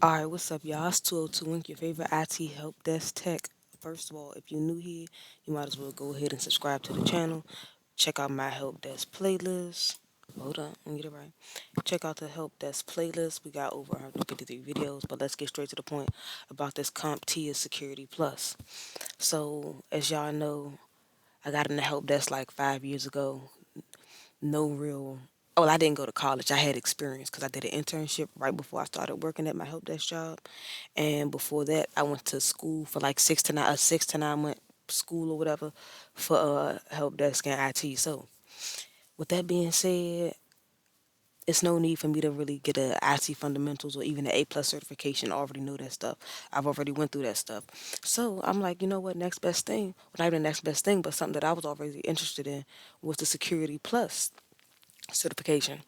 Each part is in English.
Alright, what's up, y'all? It's 202 Wink, your favorite IT help desk tech. First of all, if you're new here, you might as well go ahead and subscribe to the channel. Check out my help desk playlist. Hold on, let me get it right. Check out the help desk playlist. We got over 153 videos, but let's get straight to the point about this CompTIA Security Plus. So, as y'all know, I got in the help desk like 5 years ago. No real. Oh, I didn't go to college. I had experience because I did an internship right before I started working at my help desk job, and before that, I went to school for like 6 to 9 month school or whatever for help desk and IT. So, with that being said, it's no need for me to really get a IT fundamentals or even an A plus certification. I already know that stuff. I've already went through that stuff. So I'm like, you know what? Next best thing. Well, not even the next best thing, but something that I was already interested in was the Security Plus certification.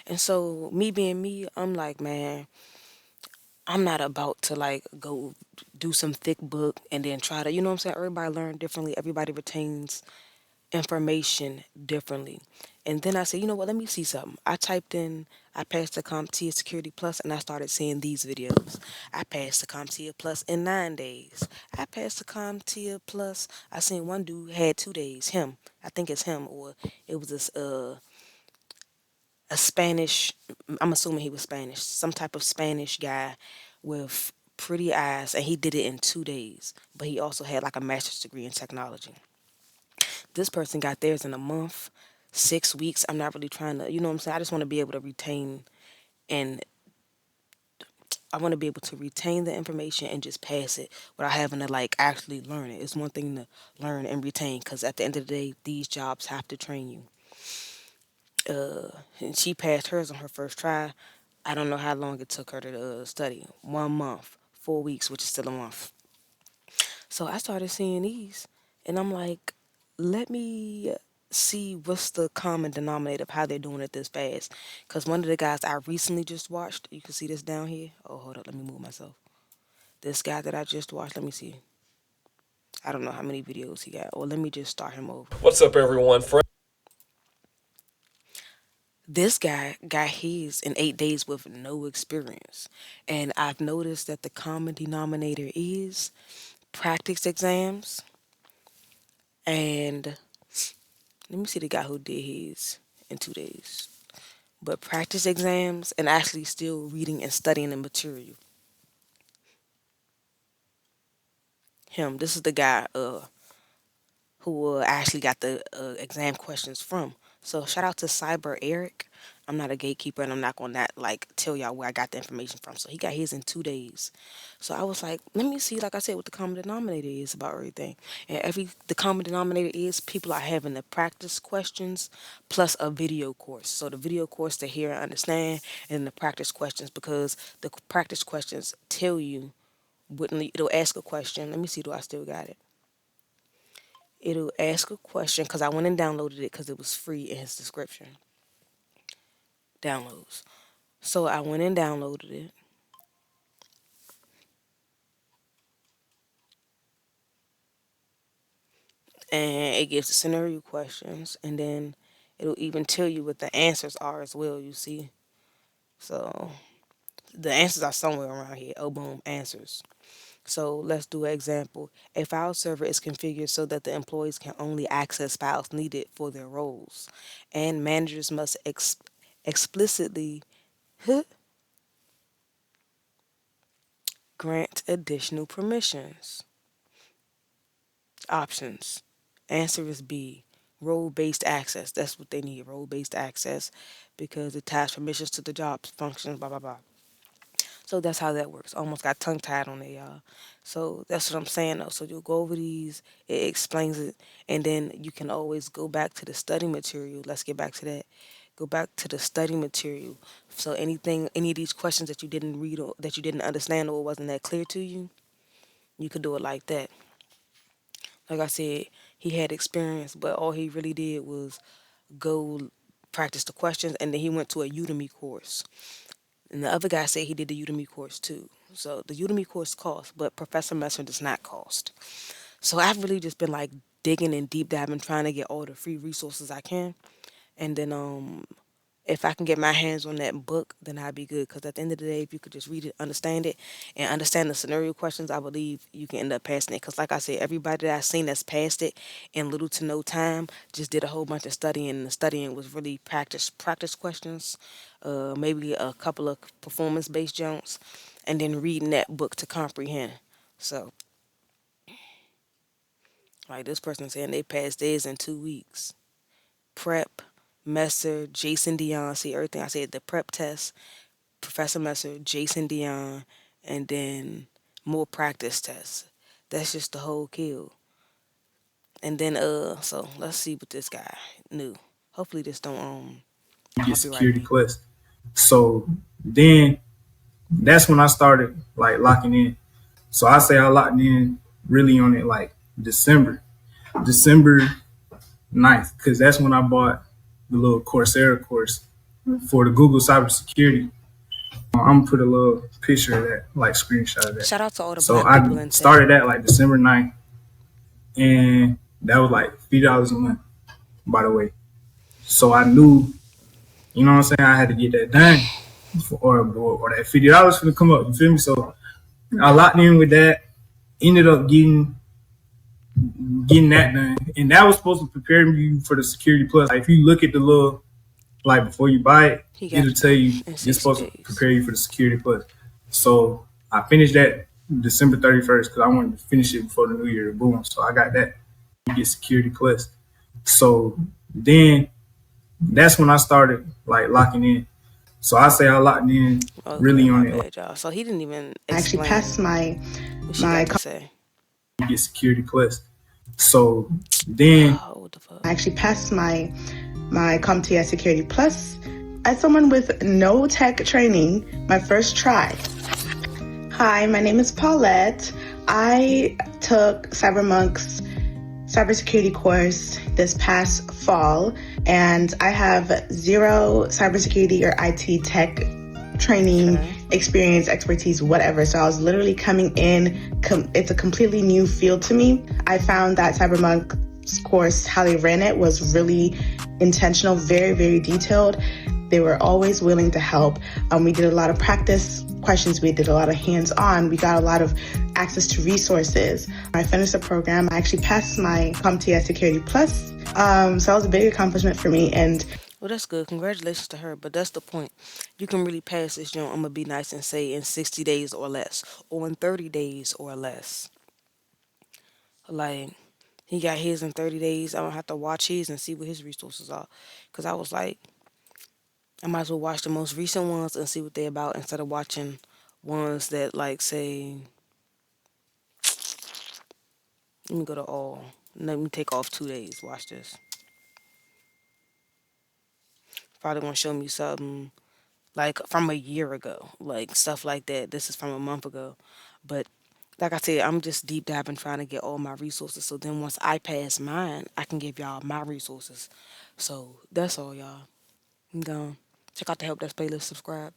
And so me being me, I'm like, man, I'm not about to like go do some thick book and then try to, you know what I'm saying? Everybody learn differently. Everybody retains information differently. And then I said, you know what, let me see something. I typed in, I passed the CompTIA Security Plus and I started seeing these videos. I passed the CompTIA Plus in 9 days. I passed the CompTIA Plus. I seen one dude had 2 days. Him. I think it's him, or it was this a Spanish, I'm assuming he was Spanish, some type of Spanish guy with pretty eyes, and he did it in 2 days. But he also had like a master's degree in technology. This person got theirs in a month, 6 weeks. I'm not really trying to, you know what I'm saying? I just want to be able to retain and I want to be able to retain the information and just pass it without having to like actually learn it. It's one thing to learn and retain because at the end of the day, these jobs have to train you. And she passed hers on her first try. I don't know how long it took her to study. 1 month, 4 weeks, which is still a month. So I started seeing these, and I'm like, let me see what's the common denominator of how they're doing it this fast. Because one of the guys I recently just watched, you can see this down here. Oh, hold up, let me move myself. This guy that I just watched, let me see. I don't know how many videos he got. Or let me just start him over. What's up, everyone? This guy got his in 8 days with no experience. And I've noticed that the common denominator is practice exams. And let me see the guy who did his in 2 days. But practice exams and actually still reading and studying the material. Him, this is the guy who actually got the exam questions from. So shout out to Cyber Eric. I'm not a gatekeeper and I'm not gonna not like tell y'all where I got the information from. So he got his in 2 days. So I was like, let me see, like I said, what the common denominator is about everything. And the common denominator is people are having the practice questions plus a video course. So the video course to hear and understand, and the practice questions because the practice questions tell you wouldn't it'll ask a question. Let me see, do I still got it? It'll ask a question because I went and downloaded it because it was free in his description. Downloads. So I went and downloaded it, and it gives the scenario questions, and then it'll even tell you what the answers are as well. You see, so the answers are somewhere around here. Oh, boom, answers. So let's do an example. A file server is configured so that the employees can only access files needed for their roles, and managers must explicitly grant additional permissions. Options. Answer is B. Role based access. That's what they need. Role based access because it ties permissions to the jobs, functions, blah, blah, blah. So that's how that works. Almost got tongue tied on it, y'all. So that's what I'm saying, though. So you'll go over these, it explains it, and then you can always go back to the study material. Let's get back to that. Go back to the study material. So any of these questions that you didn't read or that you didn't understand or wasn't that clear to you, you could do it like that. Like I said, he had experience, but all he really did was go practice the questions, and then he went to a Udemy course. And the other guy said he did the Udemy course too. So the Udemy course costs, but Professor Messer does not cost. So I've really just been like digging and deep diving, trying to get all the free resources I can. And then if I can get my hands on that book, then I'd be good. Because at the end of the day, if you could just read it, and understand the scenario questions, I believe you can end up passing it. Because, like I said, everybody that I've seen that's passed it in little to no time just did a whole bunch of studying. And the studying was really practice questions, maybe a couple of performance based jumps, and then reading that book to comprehend. So, like this person saying they passed theirs in 2 weeks. Prep, Messer, Jason Dion. See everything I said. The prep test, Professor Messer, Jason Dion, and then more practice tests. That's just the whole kill. And then so let's see what this guy knew. Hopefully this don't Get copyright security me. plus. So then that's when I started like locking in. So I say I locked in really on it like December 9th, because that's when I bought the little Coursera course for the Google cybersecurity. I'm gonna put a little picture of that, like screenshot of that. Shout out to all the So black people I in tech. started that like December 9th, and that was like $50 a month, by the way. So I knew, you know what I'm saying, I had to get that done, or that $50 for to come up. You feel me? So I locked in with that. Ended up getting that done, and that was supposed to prepare you for the security plus. Like if you look at the little, like before you buy it, He got it'll it tell done you in it's 60 supposed to days. prepare you for the security plus. So I finished that December 31st because I wanted to finish it before the new year. Boom. So I got that. You get security plus. So then that's when I started like locking in. So I say I locked in Okay, really my on it. Like, bad, y'all. So he didn't even I actually passed explain what she got my to say. you get security plus. So then What the fuck? I actually passed my CompTIA Security Plus as someone with no tech training, my first try. Hi, my name is Paulette. I took CyberMonk's cybersecurity course this past fall, and I have zero cybersecurity or IT tech training, Okay. experience, expertise, whatever. So I was literally coming in. It's a completely new field to me. I found that CyberMonk's course, how they ran it, was really intentional, very, very detailed. They were always willing to help. We did a lot of practice questions. We did a lot of hands-on. We got a lot of access to resources. I finished the program. I actually passed my CompTIA Security Plus. So that was a big accomplishment for me. And Well, that's good. Congratulations to her. But that's the point. You can really pass this joint. I'm gonna be nice and say in 60 days or less, or in 30 days or less. Like he got his in 30 days. I don't have to watch his and see what his resources are. Cause I was like, I might as well watch the most recent ones and see what they're about instead of watching ones that like say, let me go to all. Let me take off 2 days. Watch this. Probably gonna show me something like from a year ago, like stuff like that. This is from a month ago, but like I said, I'm just deep diving trying to get all my resources. So then once I pass mine, I can give y'all my resources. So that's all, y'all. I'm gone. Check out the help desk playlist. Subscribe.